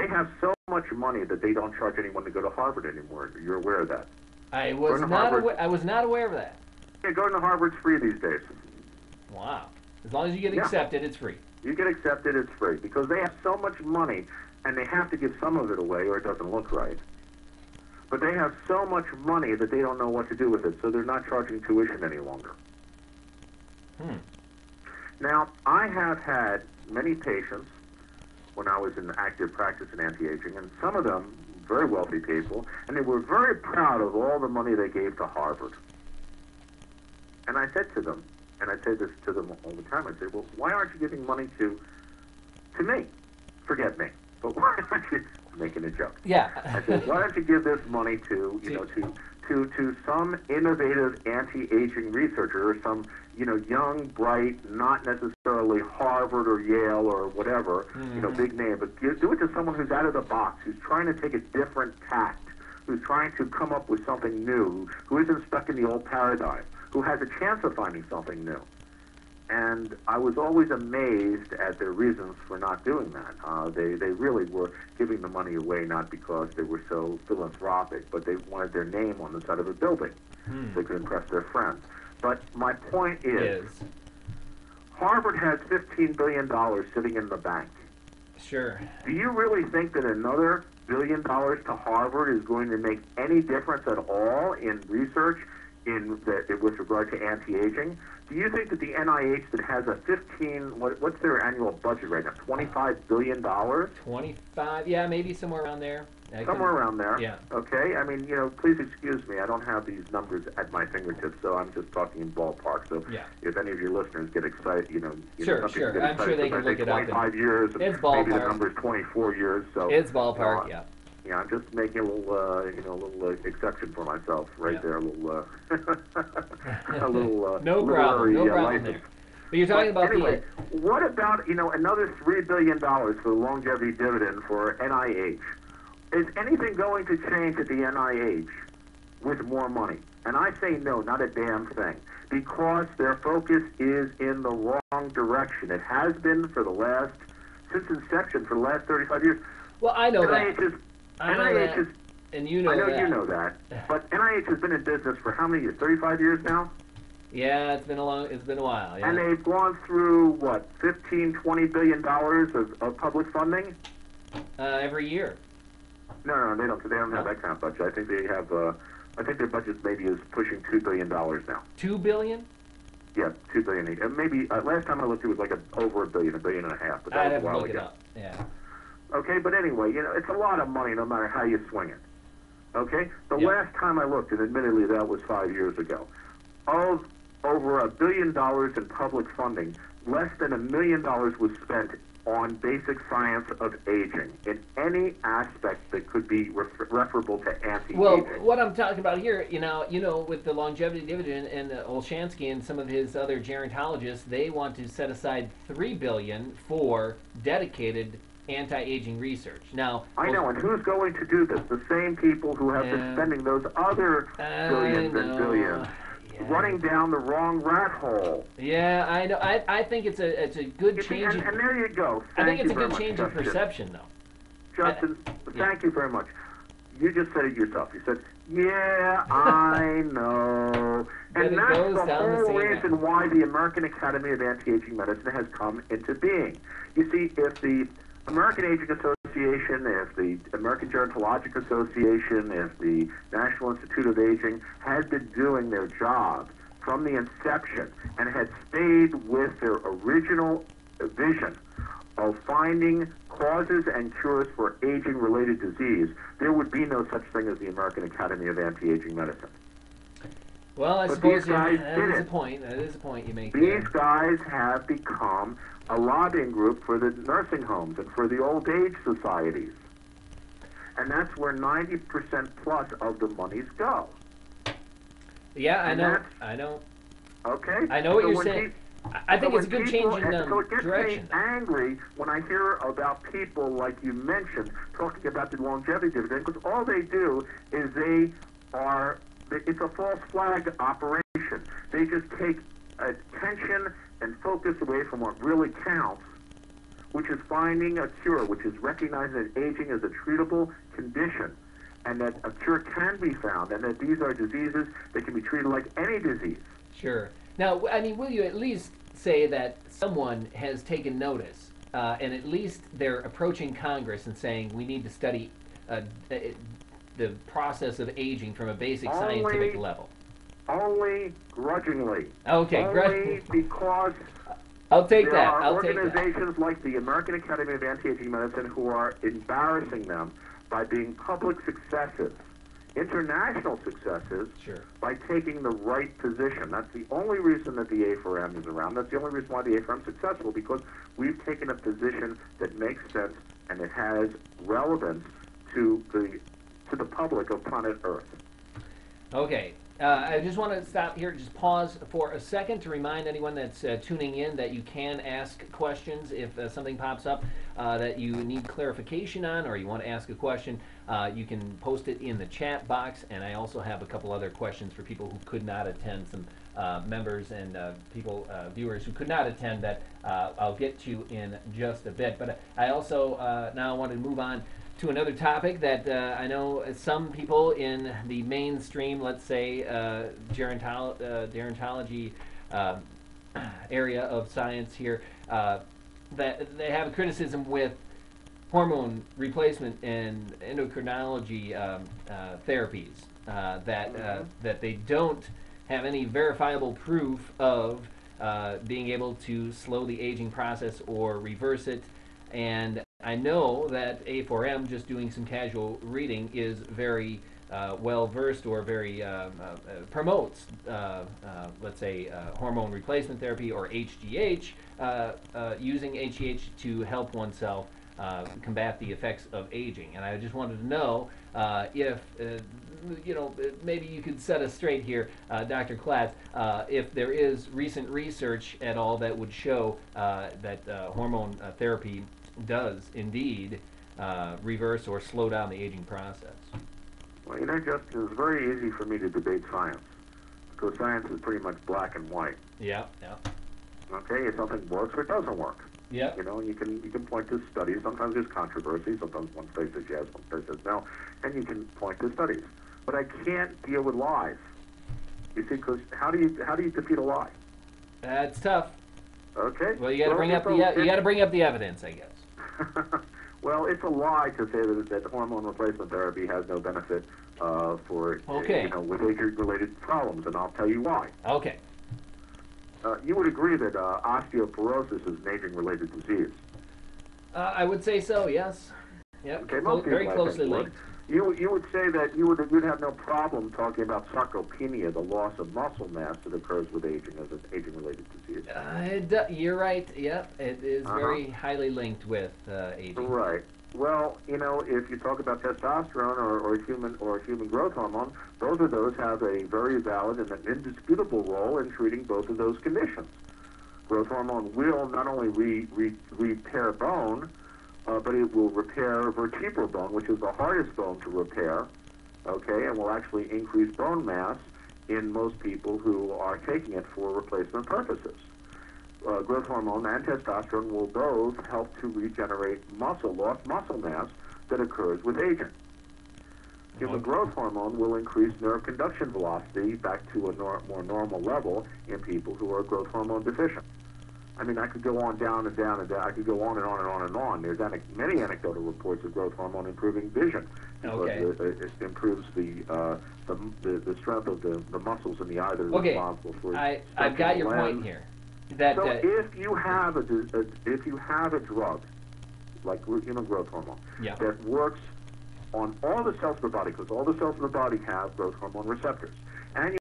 They have so much money that they don't charge anyone to go to Harvard anymore. You're aware of that? I was not aware of that. Yeah, going to Harvard's free these days. Wow. As long as you get accepted, it's free. You get accepted, it's free. Because they have so much money, and they have to give some of it away or it doesn't look right. But they have so much money that they don't know what to do with it, so they're not charging tuition any longer. Now, I have had many patients when I was in active practice in anti-aging, and some of them very wealthy people, and they were very proud of all the money they gave to Harvard. And I said to them, and I say this to them all the time, I say, well, why aren't you giving money to me? Forget me. But why aren't you making a joke? Yeah. I said, why don't you give this money to, to some innovative anti-aging researcher or some, young, bright, not necessarily Harvard or Yale or whatever, big name, but do it to someone who's out of the box, who's trying to take a different tact, who's trying to come up with something new, who isn't stuck in the old paradigm, who has a chance of finding something new. And I was always amazed at their reasons for not doing that. They really were giving the money away not because they were so philanthropic, but they wanted their name on the side of a building so they could impress their friends. But my point is, Harvard has $15 billion sitting in the bank. Sure. Do you really think that another $1 billion to Harvard is going to make any difference at all in research with regard to anti-aging? Do you think that the NIH that has a what's their annual budget right now, $25 billion? 25, yeah, maybe somewhere around there. Somewhere around there. Yeah. Okay. I mean, please excuse me. I don't have these numbers at my fingertips, so I'm just talking in ballpark. So if any of your listeners get excited, sure. I'm sure they can look it up. 25 years. It's ballpark. Maybe the number's 24 years. So it's ballpark. Yeah. Yeah, I'm just making a little, exception for myself right there. A little, a little. No problem there. But you're talking about anyway. What about another $3 billion for the longevity dividend for NIH? Is anything going to change at the NIH with more money? And I say no, not a damn thing, because their focus is in the wrong direction. It has been since inception for the last 35 years. Well, I know NIH that. NIH is, and you know I know that. you know that. But NIH has been in business for how many years? 35 years now? Yeah, it's been a while. Yeah. And they've gone through what, $15-20 billion of public funding? Every year. No, they don't. They don't have that kind of budget. I think they have. I think their budget maybe is pushing $2 billion now. $2 billion? Yeah, $2 billion. Maybe last time I looked, it was like over $1 billion, $1.5 billion. But that was a while ago. Look it up. Yeah. Okay, but anyway, it's a lot of money no matter how you swing it. Okay? The last time I looked, and admittedly that was 5 years ago, of over $1 billion in public funding, less than $1 million was spent on basic science of aging in any aspect that could be referable to anti-aging. Well, what I'm talking about here, with the longevity dividend and Olshansky and some of his other gerontologists, they want to set aside $3 billion for dedicated anti-aging research. Now, I know, and who's going to do this? The same people who have been spending those other billions and billions. Running down the wrong rat hole. Yeah, I know. I think it's a good change. And there you go. I think it's a good change in perception, though. Justin, thank you very much. You just said it yourself. You said, "Yeah, I know," and that's the whole reason why the American Academy of Anti-Aging Medicine has come into being. You see, if the American Aging Association, if the American Gerontologic Association, if the National Institute of Aging had been doing their job from the inception and had stayed with their original vision of finding causes and cures for aging-related disease, there would be no such thing as the American Academy of Anti-Aging Medicine. Well, I suppose that is a point. That is a point you make. These guys have become a lobbying group for the nursing homes and for the old age societies. And that's where 90% plus of the monies go. Yeah, I know. Okay? I know what you're saying. I think it's a good change in direction. So it gets me angry when I hear about people, like you mentioned, talking about the longevity dividend, because all they do is it's a false flag operation. They just take attention and focus away from what really counts, which is finding a cure, which is recognizing that aging is a treatable condition, and that a cure can be found, and that these are diseases that can be treated like any disease. Sure. Now, I mean, will you at least say that someone has taken notice, and at least they're approaching Congress and saying we need to study the process of aging from a basic scientific level? Only grudgingly. Okay, only because I'll take there that. are I'll take that. organizations like the American Academy of Anti-Aging Medicine who are embarrassing them by being public successes, international successes, Sure. by taking the right position. That's the only reason that the A4M is around. That's the only reason why the A4M is successful, because we've taken a position that makes sense and it has relevance to the public of planet Earth. Okay. I just want to stop here, just pause for a second to remind anyone that's tuning in that you can ask questions if something pops up that you need clarification on, or you want to ask a question. You can post it in the chat box, and I also have a couple other questions for people who could not attend, some members and viewers who could not attend that I'll get to in just a bit. But I also now want to move on to another topic that I know some people in the mainstream, let's say, gerontology area of science here, that they have a criticism with hormone replacement and endocrinology therapies, that they don't have any verifiable proof of being able to slow the aging process or reverse it. And I know that A4M, just doing some casual reading, is very well versed, or very promotes, let's say, hormone replacement therapy or HGH, using HGH to help oneself combat the effects of aging. And I just wanted to know if, maybe you could set us straight here, Dr. Klatz, if there is recent research at all that would show that hormone therapy does indeed reverse or slow down the aging process. Well, Justin, it's very easy for me to debate science, because science is pretty much black and white. Yeah. Okay, if something works or it doesn't work. Yeah. And you can point to studies. Sometimes there's controversy. Sometimes one state says yes, one state says no, and you can point to studies. But I can't deal with lies. You see, because how do you defeat a lie? That's tough. Okay. Well, you got to bring up the evidence, I guess. Well, it's a lie to say that hormone replacement therapy has no benefit for with age-related problems, and I'll tell you why. Okay. You would agree that osteoporosis is an aging-related disease. I would say so. Yes. Yep. Okay, very closely linked. You would say that you'd have no problem talking about sarcopenia, the loss of muscle mass that occurs with aging, as an aging-related disease. You're right. Yep, it is very highly linked with aging. Right. Well, if you talk about testosterone or human growth hormone, both of those have a very valid and an indisputable role in treating both of those conditions. Growth hormone will not only repair bone, but it will repair vertebral bone, which is the hardest bone to repair, okay, and will actually increase bone mass in most people who are taking it for replacement purposes. Growth hormone and testosterone will both help to regenerate lost muscle mass that occurs with aging. Human growth hormone will increase nerve conduction velocity back to a more normal level in people who are growth hormone deficient. I mean, I could go on down and down and down. I could go on and on and on and on. There's many anecdotal reports of growth hormone improving vision, because it improves the strength of the muscles in the eye that are responsible for. I've got your point here. So if you have a drug like human growth hormone that works on all the cells of the body, because all the cells of the body have growth hormone receptors, and